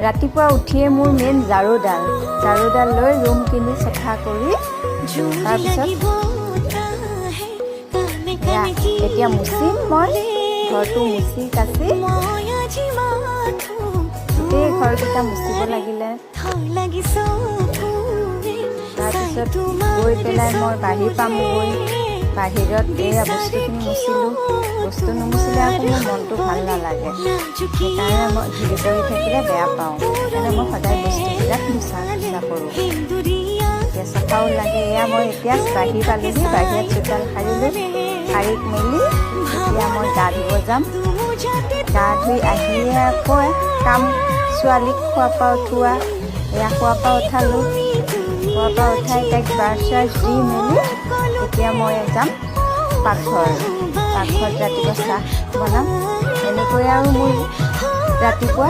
ৰাতিপুৱা উঠিয়ে মোৰ মেইন ঝাৰুডাল লৈ ৰুমখিনি চাফা কৰি তাৰপিছত এতিয়া মুচিম মই ঘৰটো মুচি কাচি গোটেই ঘৰকেইটা মুচিব লাগিলে তাৰপিছত গৈ পেলাই মই বাহিৰ পামগৈ বাহিৰত এয়া বস্তুখিনি মুচিলোঁ বস্তু নুমুচিলে আকৌ মোৰ মনটো ভাল নালাগে সেইকাৰণে মই ঘূৰি কৰি থাকিলে বেয়া পাওঁ সেইকাৰণে মই সদায় বস্তুবিলাক মোচা কৰোঁ এতিয়া চাফাও লাগে এয়া মই এতিয়া বাহিৰ পালোঁহি বাহিৰত চোতাল সাৰিলোঁ সাৰি মেলি এতিয়া মই গা ধুব যাম গা ধুই আহিয়ে আকৌ কাম ছোৱালীক খোৱাৰ পৰা উঠোৱা এয়া খোৱাৰ পৰা উঠালোঁ খোৱাৰ পৰা উঠাই তাইক ব্ৰাছ চাৰ্ছ দি মেলি এতিয়া মই যাম পাকঘৰত ৰাতিপুৱা চাহ বনাম এনেকৈ আৰু মোৰ ৰাতিপুৱা